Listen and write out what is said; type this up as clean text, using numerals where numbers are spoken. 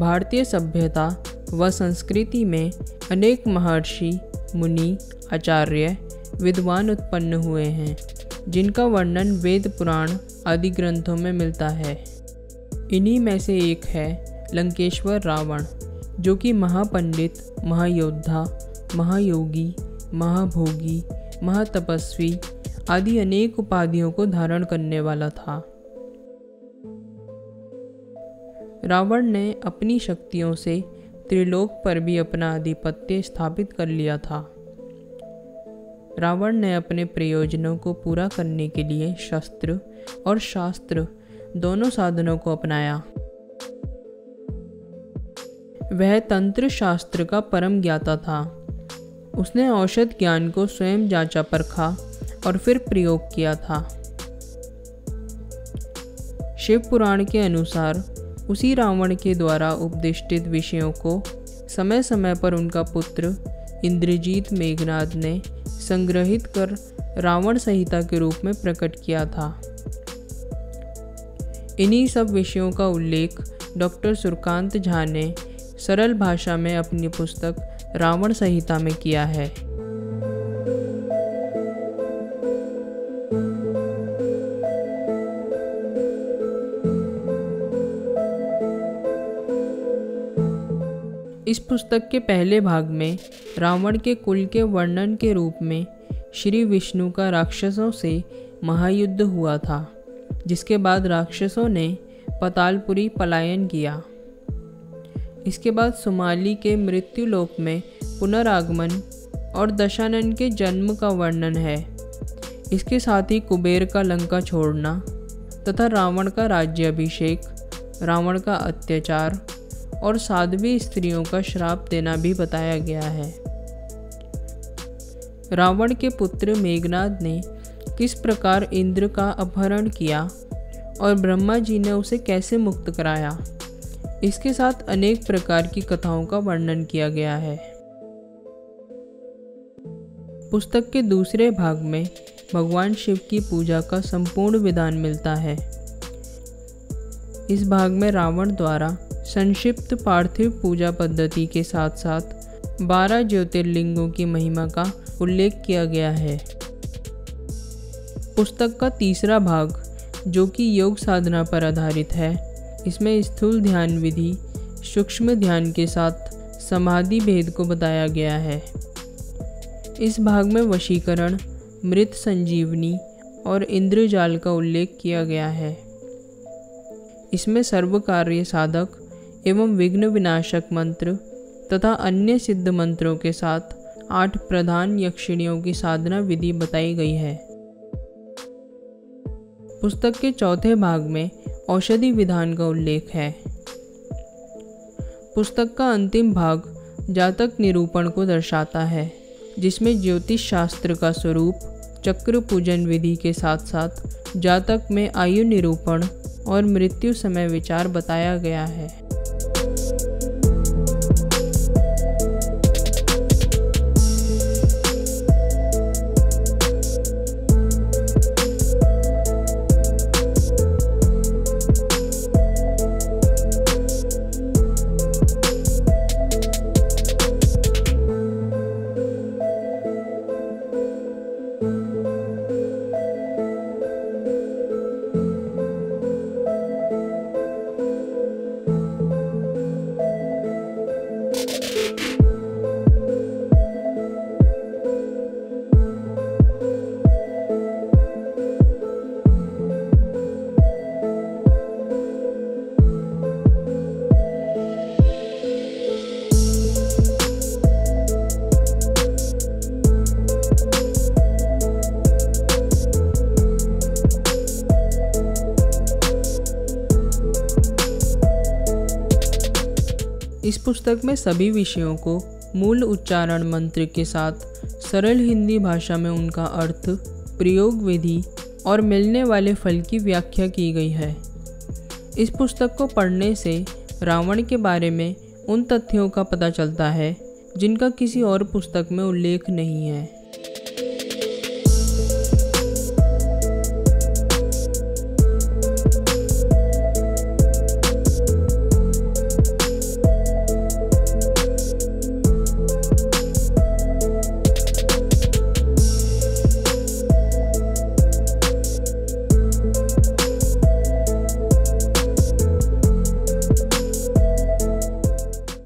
भारतीय सभ्यता व संस्कृति में अनेक महर्षि, मुनि, आचार्य, विद्वान उत्पन्न हुए हैं, जिनका वर्णन वेद, पुराण आदि ग्रंथों में मिलता है। इन्हीं में से एक है लंकेश्वर रावण, जो कि महापंडित, महायोद्धा, महायोगी, महाभोगी, महातपस्वी आदि अनेक उपाधियों को धारण करने वाला था। रावण ने अपनी शक्तियों से त्रिलोक पर भी अपना आधिपत्य स्थापित कर लिया था। रावण ने अपने प्रयोजनों को पूरा करने के लिए शस्त्र और शास्त्र दोनों साधनों को अपनाया। वह तंत्र शास्त्र का परम ज्ञाता था। उसने औषध ज्ञान को स्वयं जांचा परखा और फिर प्रयोग किया था। शिव पुराण के अनुसार उसी रावण के द्वारा उपदिष्टित विषयों को समय समय पर उनका पुत्र इंद्रजीत मेघनाद ने संग्रहित कर रावण संहिता के रूप में प्रकट किया था। इन्हीं सब विषयों का उल्लेख डॉक्टर सुरकांत झा ने सरल भाषा में अपनी पुस्तक रावण संहिता में किया है। इस पुस्तक के पहले भाग में रावण के कुल के वर्णन के रूप में श्री विष्णु का राक्षसों से महायुद्ध हुआ था, जिसके बाद राक्षसों ने पातालपुरी पलायन किया। इसके बाद सुमाली के मृत्युलोक में पुनरागमन और दशानन के जन्म का वर्णन है। इसके साथ ही कुबेर का लंका छोड़ना तथा रावण का राज्याभिषेक, रावण का अत्याचार और साध्वी स्त्रियों का श्राप देना भी बताया गया है। रावण के पुत्र मेघनाद ने किस प्रकार इंद्र का अपहरण किया और ब्रह्मा जी ने उसे कैसे मुक्त कराया, इसके साथ अनेक प्रकार की कथाओं का वर्णन किया गया है। पुस्तक के दूसरे भाग में भगवान शिव की पूजा का संपूर्ण विधान मिलता है। इस भाग में रावण द्वारा संक्षिप्त पार्थिव पूजा पद्धति के साथ साथ 12 ज्योतिर्लिंगों की महिमा का उल्लेख किया गया है। पुस्तक का तीसरा भाग, जो कि योग साधना पर आधारित है, इसमें स्थूल ध्यान विधि, सूक्ष्म ध्यान के साथ समाधि भेद को बताया गया है। इस भाग में वशीकरण, मृत संजीवनी और इंद्रजाल का उल्लेख किया गया है। इसमें सर्व कार्य साधक एवं विघ्न विनाशक मंत्र तथा अन्य सिद्ध मंत्रों के साथ 8 प्रधान यक्षिणियों की साधना विधि बताई गई है। पुस्तक के चौथे भाग में औषधि विधान का उल्लेख है। पुस्तक का अंतिम भाग जातक निरूपण को दर्शाता है, जिसमें ज्योतिष शास्त्र का स्वरूप, चक्र पूजन विधि के साथ साथ जातक में आयु निरूपण और मृत्यु समय विचार बताया गया है। इस पुस्तक में सभी विषयों को मूल उच्चारण मंत्र के साथ सरल हिंदी भाषा में उनका अर्थ, प्रयोग विधि और मिलने वाले फल की व्याख्या की गई है। इस पुस्तक को पढ़ने से रावण के बारे में उन तथ्यों का पता चलता है जिनका किसी और पुस्तक में उल्लेख नहीं है।